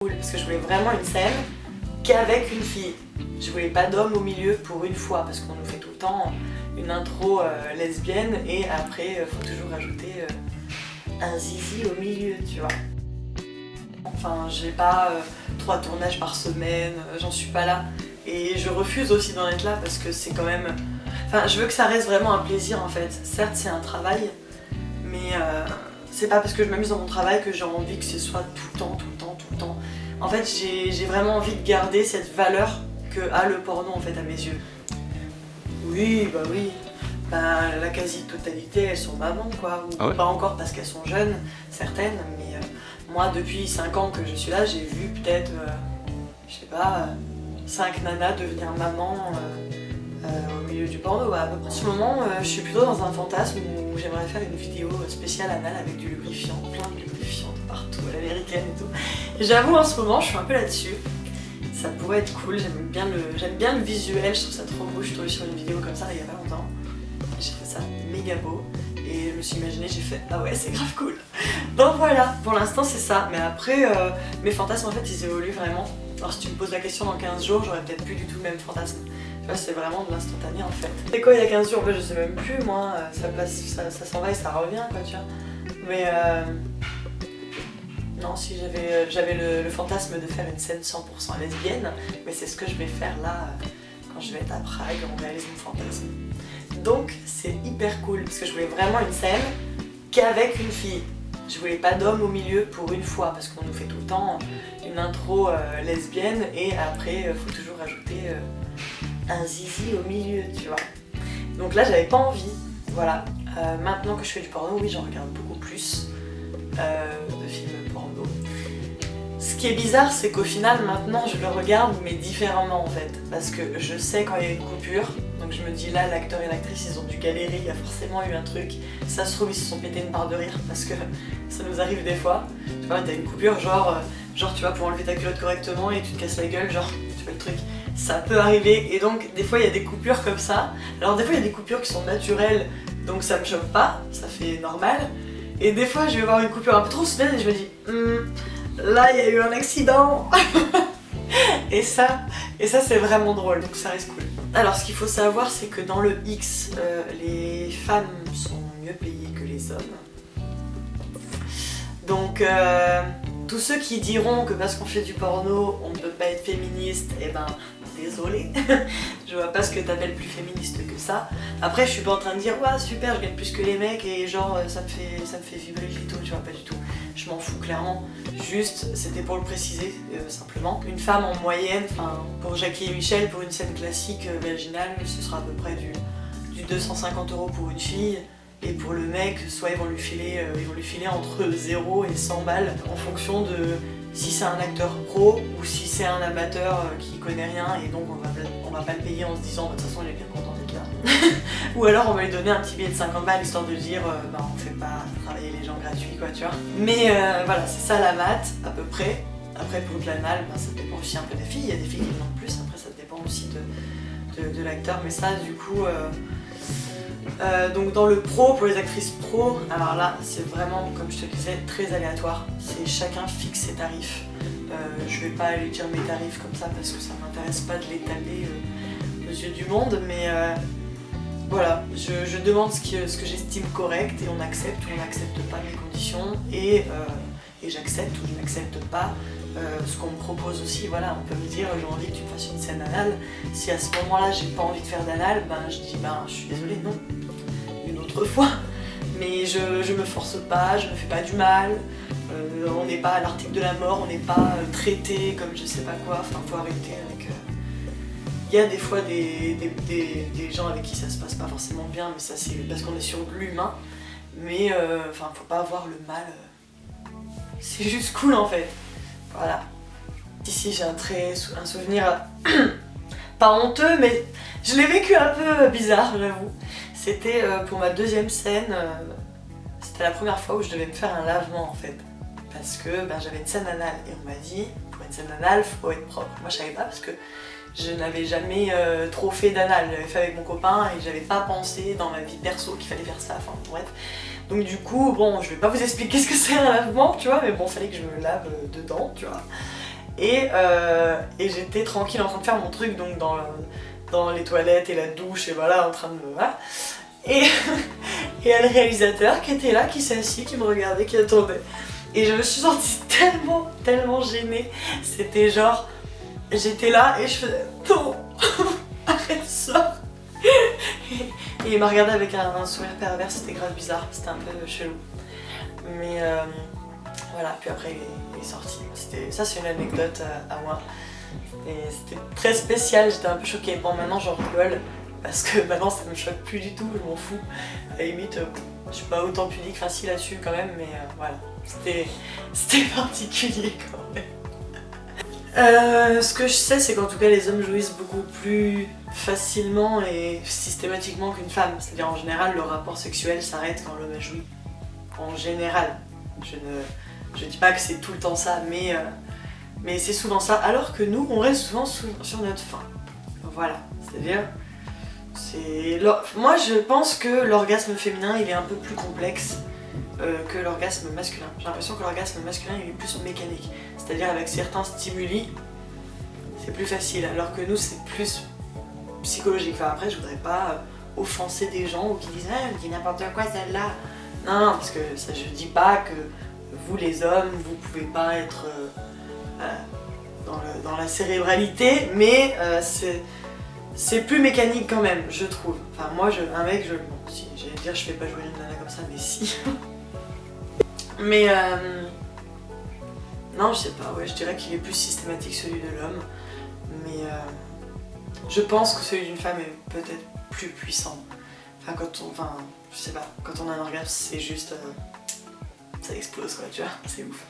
Parce que je voulais vraiment une scène qu'avec une fille. Je voulais pas d'homme au milieu pour une fois, parce qu'on nous fait tout le temps une intro lesbienne et après faut toujours rajouter un zizi au milieu, tu vois. Enfin, j'ai pas 3 tournages par semaine, j'en suis pas là. Et je refuse aussi d'en être là parce que c'est quand même... Enfin, je veux que ça reste vraiment un plaisir en fait. Certes, c'est un travail, mais c'est pas parce que je m'amuse dans mon travail que j'ai envie que ce soit tout le temps, tout le temps, tout le temps. En fait, j'ai vraiment envie de garder cette valeur que a le porno en fait à mes yeux. Oui, bah oui. Bah, la quasi-totalité, elles sont mamans quoi. Ou Ah ouais. pas encore parce qu'elles sont jeunes, certaines, mais moi depuis 5 ans que je suis là, j'ai vu peut-être, je sais pas, 5 nanas devenir maman au milieu du porno. À peu près. En ce moment, je suis plutôt dans un fantasme où j'aimerais faire une vidéo spéciale anale avec du lubrifiant, plein de lubrifiant partout, à l'américaine et tout. Et j'avoue, en ce moment, je suis un peu là-dessus. Ça pourrait être cool, j'aime bien le visuel, je trouve ça trop beau. Je suis tombée sur une vidéo comme ça il y a pas longtemps. J'ai fait ça méga beau et je me suis imaginée, j'ai fait ah ouais, c'est grave cool. Donc voilà, pour l'instant c'est ça. Mais après, mes fantasmes en fait ils évoluent vraiment. Alors si tu me poses la question dans 15 jours, j'aurais peut-être plus du tout le même fantasme. Tu vois, c'est vraiment de l'instantané en fait. C'est quoi il y a 15 jours? En fait, je sais même plus moi, ça s'en va et ça revient quoi, tu vois. Mais non, si j'avais le fantasme de faire une scène 100% lesbienne, mais c'est ce que je vais faire là quand je vais être à Prague, on réalise mon fantasme. Donc c'est hyper cool parce que je voulais vraiment une scène qu'avec une fille. Je voulais pas d'homme au milieu pour une fois parce qu'on nous fait tout le temps une intro lesbienne et après faut toujours rajouter un zizi au milieu, tu vois. Donc là j'avais pas envie, voilà. Maintenant que je fais du porno, oui j'en regarde beaucoup plus de films porno. Ce qui est bizarre, c'est qu'au final, maintenant, je le regarde, mais différemment en fait. Parce que je sais quand il y a une coupure, donc je me dis là, l'acteur et l'actrice, ils ont dû galérer, il y a forcément eu un truc. Ça se trouve, ils se sont pété une barre de rire, parce que ça nous arrive des fois. Tu vois, t'as une coupure, genre tu vas pour enlever ta culotte correctement et tu te casses la gueule, genre, tu vois le truc. Ça peut arriver, et donc des fois, il y a des coupures comme ça. Alors des fois, il y a des coupures qui sont naturelles, donc ça me choque pas, ça fait normal. Et des fois, je vais voir une coupure un peu trop soudaine et je me dis là, il y a eu un accident. et ça c'est vraiment drôle, donc ça reste cool. Alors, ce qu'il faut savoir, c'est que dans le X, les femmes sont mieux payées que les hommes. Donc, tous ceux qui diront que parce qu'on fait du porno, on ne peut pas être féministe, eh ben, désolé. Je vois pas ce que t'appelles plus féministe que ça. Après, je suis pas en train de dire ouais super, je gagne plus que les mecs et genre ça me fait vibrer le clito, tu vois, pas du tout. Je m'en fous clairement. Juste, c'était pour le préciser simplement. Une femme en moyenne, enfin pour Jackie et Michel, pour une scène classique vaginale, ce sera à peu près du 250 € pour une fille. Et pour le mec, soit ils vont lui filer entre 0 et 100 balles en fonction de si c'est un acteur pro ou si c'est un amateur qui connaît rien et donc on va pas le payer en se disant de toute façon il est bien content d'être là. Ou alors on va lui donner un petit billet de 50 balles histoire de dire on fait pas travailler les gens gratuits quoi, tu vois. Mais voilà, c'est ça la maths à peu près. Après pour de l'anal, ça dépend aussi un peu des filles, il y a des filles qui demandent plus, après ça dépend aussi de l'acteur, mais ça du coup... donc dans le pro, pour les actrices pro, alors là c'est vraiment, comme je te disais, très aléatoire. C'est chacun fixe ses tarifs. Je vais pas aller dire mes tarifs comme ça parce que ça m'intéresse pas de l'étaler aux yeux du monde, mais voilà, je demande ce que j'estime correct et on accepte ou on n'accepte pas mes conditions et j'accepte ou je n'accepte pas ce qu'on me propose aussi. Voilà, on peut me dire j'ai envie que tu me fasses une scène anale. Si à ce moment-là j'ai pas envie de faire d'anal, je dis je suis désolée, non. Une autre fois, mais je me force pas, je me fais pas du mal, on n'est pas à l'article de la mort, on n'est pas traité comme je sais pas quoi, enfin faut arrêter avec... Il y a des fois des gens avec qui ça se passe pas forcément bien, mais ça c'est parce qu'on est sur de l'humain, mais faut pas avoir le mal, c'est juste cool en fait, voilà. Ici j'ai un souvenir pas honteux, mais je l'ai vécu un peu bizarre, j'avoue. C'était pour ma deuxième scène, c'était la première fois où je devais me faire un lavement en fait. Parce que j'avais une scène anale et on m'a dit, pour une scène anale, faut être propre. Moi je savais pas parce que je n'avais jamais trop fait d'anal, je l'avais fait avec mon copain et j'avais pas pensé dans ma vie perso qu'il fallait faire ça, enfin bref. Donc du coup, bon, je vais pas vous expliquer ce que c'est un lavement, tu vois, mais bon, fallait que je me lave dedans, tu vois. Et j'étais tranquille en train de faire mon truc, donc dans les toilettes et la douche, et voilà, en train de me... Voilà. Et il y a le réalisateur qui était là, qui s'est assis, qui me regardait, qui attendait. Et je me suis sentie tellement gênée. C'était genre, j'étais là et je faisais non, arrête ça. Et il m'a regardé avec un sourire pervers, c'était grave bizarre, c'était un peu chelou. Mais voilà, puis après il est sorti. Ça c'est une anecdote à moi. C'était très spécial, j'étais un peu choquée. Bon, maintenant j'en rigole parce que maintenant ça me choque plus du tout, je m'en fous. À la limite, je suis pas autant pudique, enfin si là-dessus quand même, mais voilà. C'était particulier quand même. Ce que je sais, c'est qu'en tout cas les hommes jouissent beaucoup plus facilement et systématiquement qu'une femme. C'est-à-dire en général le rapport sexuel s'arrête quand l'homme a joui. En général. Je dis pas que c'est tout le temps ça, mais c'est souvent ça. Alors que nous, on reste souvent sur notre faim. Voilà. C'est-à-dire... Moi je pense que l'orgasme féminin il est un peu plus complexe que l'orgasme masculin. J'ai l'impression que l'orgasme masculin il est plus mécanique. C'est-à-dire avec certains stimuli, c'est plus facile. Alors que nous c'est plus psychologique. Enfin après je voudrais pas offenser des gens ou qui disent ah, elle dit n'importe quoi celle-là. Non, parce que ça, je dis pas que vous les hommes, vous pouvez pas être dans la cérébralité, mais c'est plus mécanique quand même, je trouve. Enfin moi, un mec, bon, si, j'allais dire je fais pas jouer une nana comme ça, mais si. Mais non, je sais pas, ouais, je dirais qu'il est plus systématique celui de l'homme, mais je pense que celui d'une femme est peut-être plus puissant. Enfin, je sais pas, quand on a un orgasme, c'est juste... ça explose quoi, tu vois, c'est ouf.